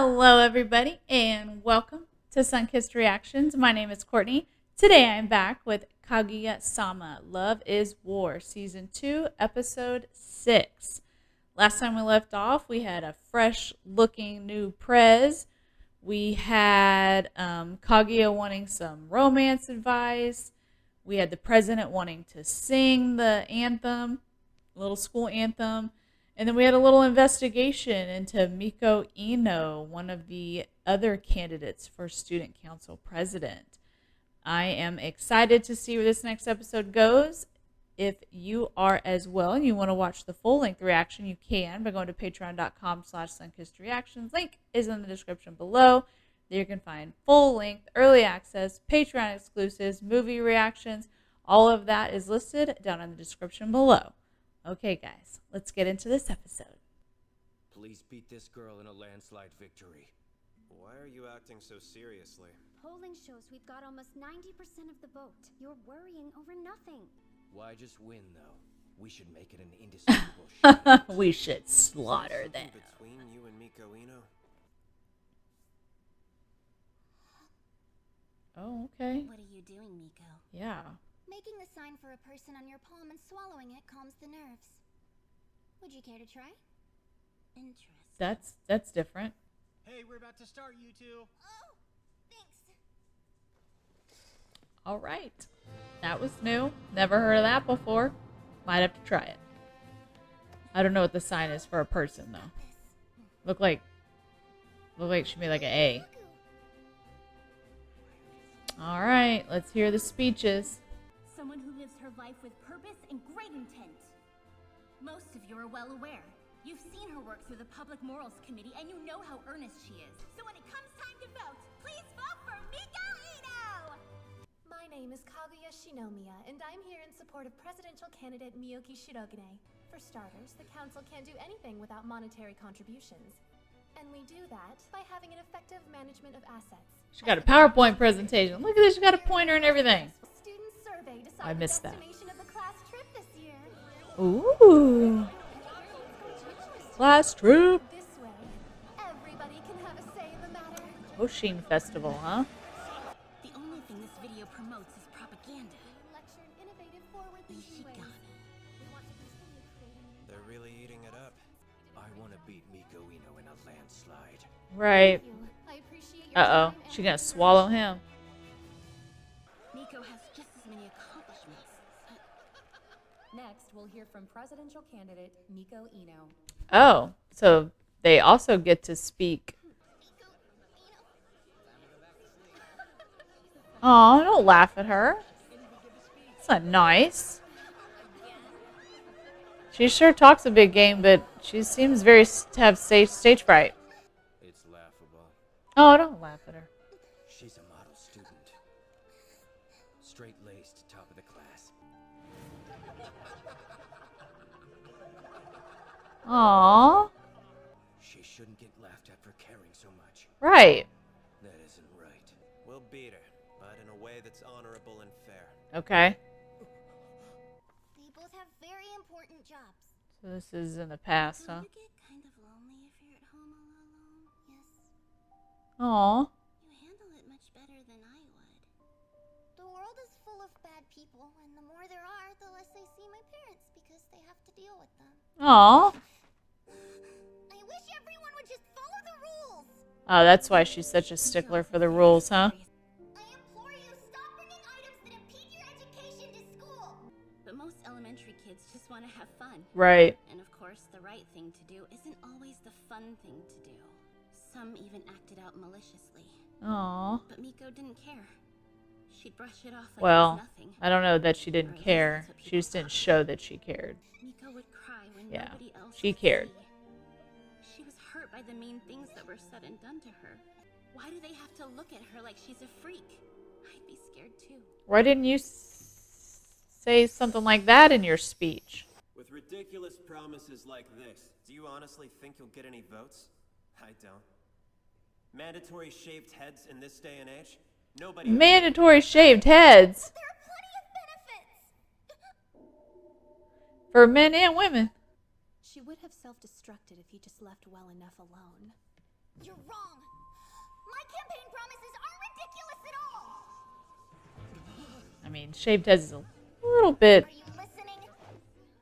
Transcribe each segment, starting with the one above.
Hello, everybody, and welcome to Sunkissed Reactions. My name is Courtney. Today I am back with Kaguya-Sama, Love is War, Season 2, Episode 6. Last time we left off, we had a fresh-looking new prez. We had Kaguya wanting some romance advice. We had the president wanting to sing the anthem, little school anthem. And then we had a little investigation into Miko Ino, one of the other candidates for Student Council President. I am excited to see where this next episode goes. If you are as well and you want to watch the full-length reaction, you can by going to patreon.com/sunkissedreactions. Link is in the description below. There you can find full-length, early access, Patreon exclusives, movie reactions. All of that is listed down in the description below. Okay, guys, let's get into this episode. Please beat this girl in a landslide victory. Why are you acting so seriously? Polling shows we've got almost 90% of the vote. You're worrying over nothing. Why just win, though? We should make it an indisputable shot. We should slaughter them. Between you and Miko Ino? Oh, okay. What are you doing, Miko? Yeah. Making the sign for a person on your palm and swallowing it calms the nerves. Would you care to try? Interesting. That's different. Hey, we're about to start, you two. Oh, thanks. All right. That was new. Never heard of that before. Might have to try it. I don't know what the sign is for a person, though. Look like she made like an A. All right. Let's hear the speeches. Someone who lives her life with purpose and great intent. Most of you are well aware. You've seen her work through the Public Morals Committee, and you know how earnest she is. So when it comes time to vote, please vote for Miko Ino! My name is Kaguya-Sama, and I'm here in support of presidential candidate Miyoki Shirogane. For starters, the council can't do anything without monetary contributions. And we do that by having an effective management of assets. She got a PowerPoint presentation. Look at this. She got a pointer and everything. Student survey decided I missed that. the destination of the class trip this year. Ooh. Class trip. This way, everybody can have a say in the matter. Oshin Festival, huh? The only thing this video promotes is propaganda. Lecture in innovative, forward-thinking ways. We want to continue creating. They're really eating it up. I want to beat Miko Ino in a landslide. Right. Thank you. I appreciate your Uh-oh. time She and gonna effort. swallow him. Miko has just as many accomplishments. Next, we'll hear from presidential candidate Miko Ino. Oh, so they also get to speak. Oh, don't laugh at her. That's not nice. She sure talks a big game, but she seems to have stage fright. It's laughable. Oh, don't laugh at her. She's a model student. Straight-laced, top of the class. Aw, She shouldn't get laughed at for caring so much. right. That isn't right. We'll beat her, but in a way that's honorable and fair. Okay. They both have very important jobs. So this is in the past, huh? Don't you get kind of lonely if you're at home all alone? Yes. Aw. You handle it much better than I would. The world is full of bad people, and the more there are, the less I see my parents because they have to deal with them. Aw. I wish everyone would just follow the rules. Oh, that's why she's such a stickler for the rules, huh? I implore you, stop bringing items that impede your education to school. But most elementary kids just want to have fun. Right. And of course, the right thing to do isn't always the fun thing to do. Some even acted out maliciously. Aw. But Miko didn't care. She'd brush it off like Well, it was nothing. I don't know that she didn't care. She just didn't show that she cared. Miko would cry when Yeah, nobody else she could cared. see. She was hurt by the mean things that were said and done to her. Why do they have to look at her like she's a freak? I'd be scared too. Why didn't you say something like that in your speech? With ridiculous promises like this, do you honestly think you'll get any votes? I don't. Mandatory shaved heads in this day and age? Nobody. Mandatory shaved heads There are plenty of benefits. for men and women. She would have self-destructed if you just left well enough alone. You're wrong. My campaign promises aren't ridiculous at all. I mean, shaved heads is a little bit Are you listening?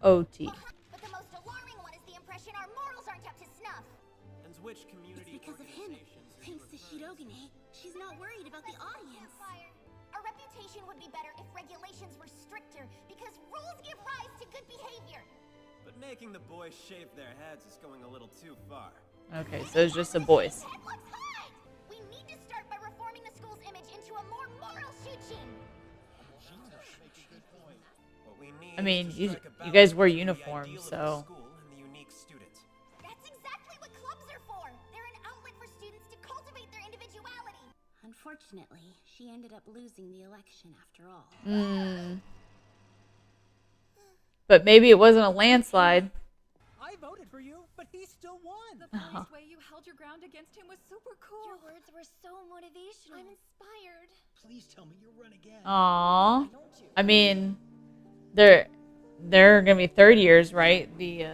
OT. But the most alarming one is the impression our morals aren't up to snuff. And which community Because of him. Thanks to Shirogane, she's not worried about the audience. Our reputation would be better if regulations were stricter, because rules give rise to good behavior. But making the boys shave their heads is going a little too far. Okay, so it's just the boys. Head looks hot! We need to start by reforming the school's image into a more moral shuchin. What we need I mean, is to you strike a guys balance wear between the uniforms, ideal of so. the school and the unique student. That's exactly what clubs are for. They're an outlet for students to cultivate their individuality. Unfortunately, she ended up losing the election after all. But maybe it wasn't a landslide. I voted for you, but he still won. The poised way you held your ground against him was super cool. Your words were so motivational. I'm inspired. Please tell me you'll run again. Aww. I mean, they're gonna be third years, right? The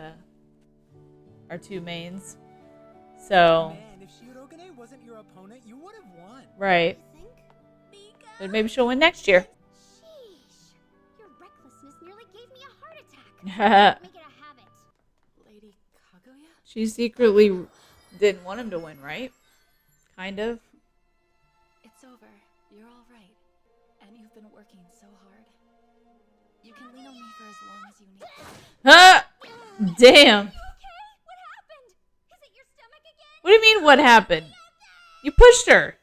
our two mains. So Man, if Shirogane wasn't your opponent, you would have won. right. Think? But maybe she'll win next year. Sheesh. Your recklessness nearly gave me a heart attack. Make it a habit. Lady Kaguya? She secretly didn't want him to win, right? Kind of. It's over. You're all right. And you've been working so hard. You can lean on me for as long as you need. Ah! Damn. Okay, what happened? Is it your stomach again? What do you mean what happened? You pushed her.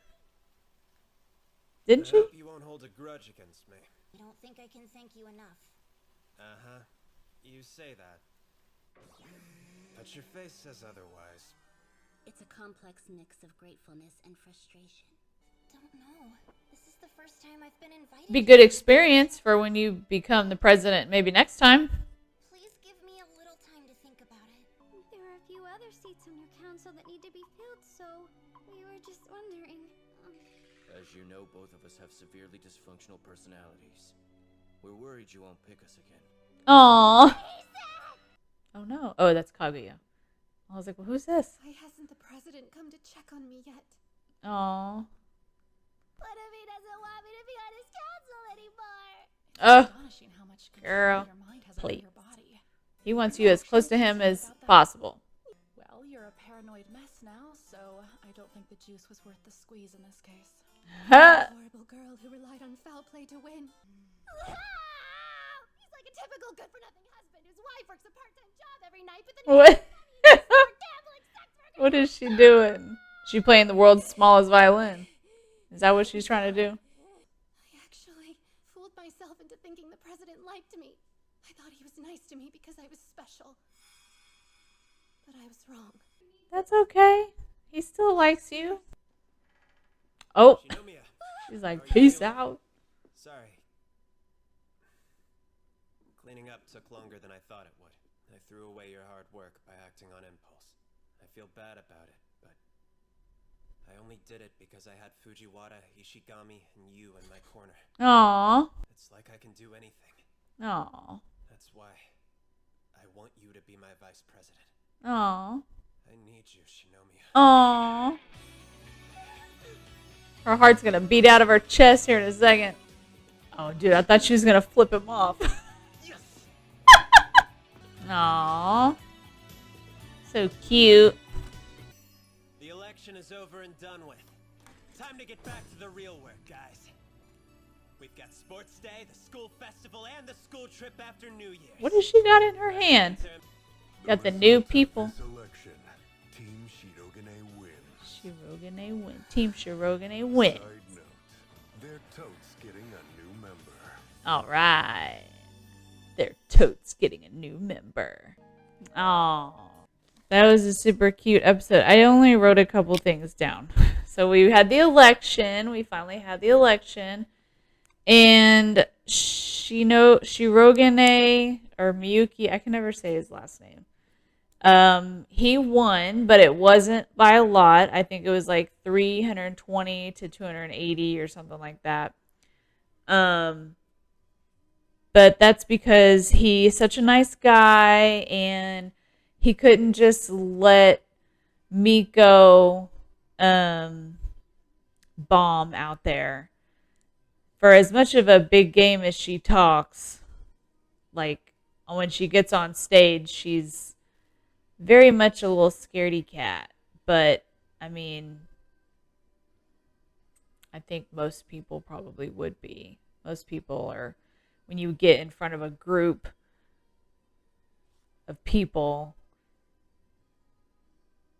Didn't I you? hope you won't hold a grudge against me. I don't think I can thank you enough. Uh-huh. You say that. But your face says otherwise. It's a complex mix of gratefulness and frustration. Don't know. This is the first time I've been invited. Be good experience for when you become the president maybe next time. Please give me a little time to think about it. There are a few other seats on your council that need to be filled, so we were just wondering. As you know, both of us have severely dysfunctional personalities. We're worried you won't pick us again. Aww. Oh no. Oh, that's Kaguya. I was like, well, who's this? Why hasn't the president come to check on me yet? Aww. What if he doesn't want me to be on his council anymore? Oh, Astonishing how much girl, control your mind has over please. your body. he wants you as close to him as possible. Well, you're a paranoid mess now, so I don't think the juice was worth the squeeze in this case. Ha! Horrible girl who relied on foul play to win. He's like a typical good-for-nothing husband whose wife works a part-time job every night, but then What? gambling, sex work, What is she doing? She playing the world's smallest violin. Is that what she's trying to do? I actually fooled myself into thinking the president liked me. I thought he was nice to me because I was special. But I was wrong. That's okay. He still likes you. Oh, Shinomiya, she's like, How are you peace feeling? out. Sorry. Cleaning up took longer than I thought it would. I threw away your hard work by acting on impulse. I feel bad about it, but I only did it because I had Fujiwara, Ishigami, and you in my corner. Aw. It's like I can do anything. Aw. That's why I want you to be my vice president. Aw. I need you, Shinomiya. Aw. Her heart's gonna beat out of her chest here in a second. Oh, dude, I thought she was gonna flip him off. Yes! Aw. So cute. The election is over and done with. Time to get back to the real work, guys. We've got sports day, the school festival, and the school trip after New Year's. What has she got in her hand? Got the new people. This election, Team Shirogane wins. Shirogane win. Team Shirogane win. Side note, they're totes getting a new member. All right. They're totes getting a new member. Oh, that was a super cute episode. I only wrote a couple things down. So we had the election. We finally had the election. And Shirogane or Miyuki, I can never say his last name. He won, but it wasn't by a lot. I think it was like 320 to 280 or something like that. But that's because he's such a nice guy and he couldn't just let Miko bomb out there. For as much of a big game as she talks, like when she gets on stage, she's very much a little scaredy cat. But I mean, I think most people probably would be. Most people are, when you get in front of a group of people,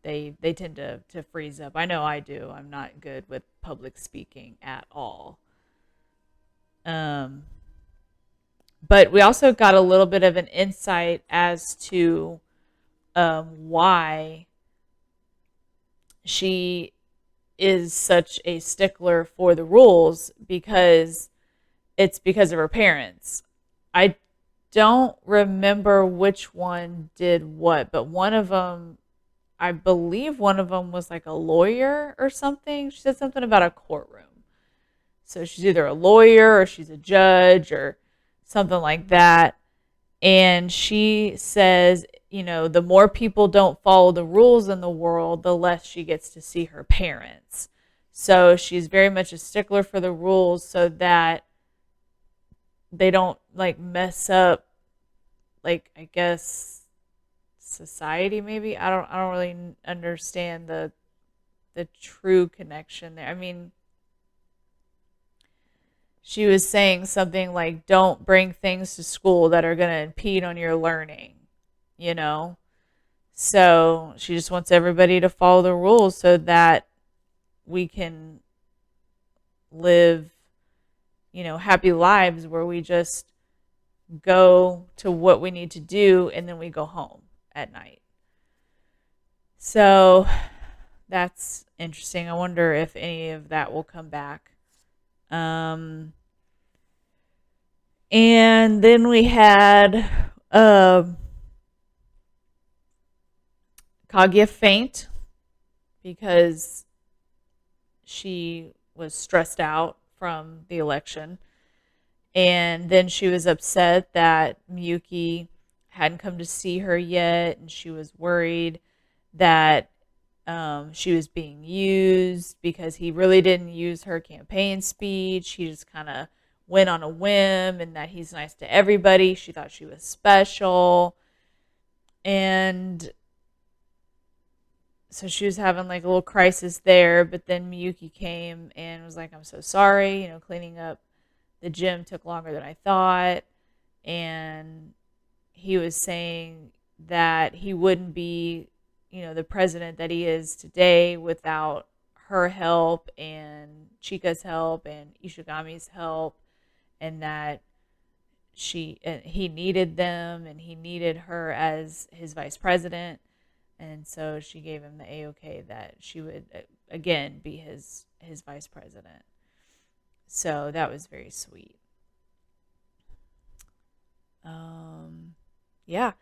they tend to freeze up. I know I do. I'm not good with public speaking at all. But we also got a little bit of an insight as to why she is such a stickler for the rules, because it's because of her parents. I don't remember which one did what, but one of them, I believe one of them was like a lawyer or something. She said something about a courtroom. So she's either a lawyer or she's a judge or something like that. And she says, the more people don't follow the rules in the world, the less she gets to see her parents. So she's very much a stickler for the rules so that they don't like mess up, like, I guess, society maybe. I don't really understand the true connection there. I mean, she was saying something like, don't bring things to school that are going to impede on your learning, So she just wants everybody to follow the rules so that we can live, happy lives where we just go to what we need to do and then we go home at night. So that's interesting. I wonder if any of that will come back. And then we had Kaguya faint because she was stressed out from the election. And then she was upset that Miyuki hadn't come to see her yet, and she was worried that she was being used because he really didn't use her campaign speech. He just kind of went on a whim, and that he's nice to everybody. She thought she was special. And so she was having like a little crisis there, but then Miyuki came and was like, I'm so sorry, cleaning up the gym took longer than I thought. And he was saying that he wouldn't be, the president that he is today without her help and Chika's help and Ishigami's help, and that he needed them and he needed her as his vice president. And so she gave him the A-OK that she would again be his vice president. So that was very sweet. Yeah.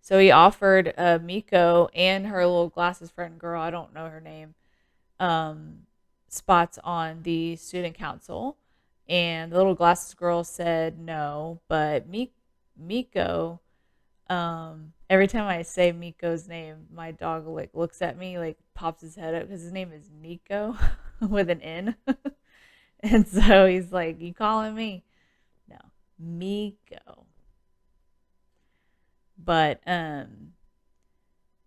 So he offered Miko and her little glasses friend girl, I don't know her name, spots on the student council. And the little glasses girl said no, but Miko, every time I say Miko's name, my dog looks at me, pops his head up because his name is Nico with an N. And so he's like, you calling me? No, Miko. But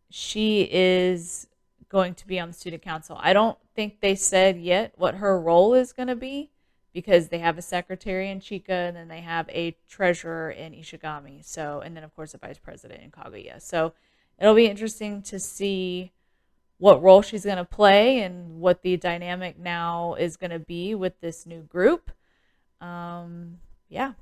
she is going to be on the student council. I don't think they said yet what her role is going to be, because they have a secretary in Chika, and then they have a treasurer in Ishigami. So, and then of course a vice president in Kaguya. So it'll be interesting to see what role she's going to play and what the dynamic now is going to be with this new group. Yeah,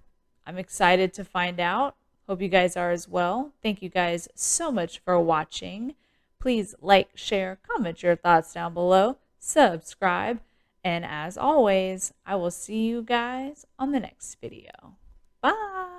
I'm excited to find out. Hope you guys are as well. Thank you guys so much for watching. Please like, share, comment your thoughts down below, subscribe, and as always, I will see you guys on the next video. Bye!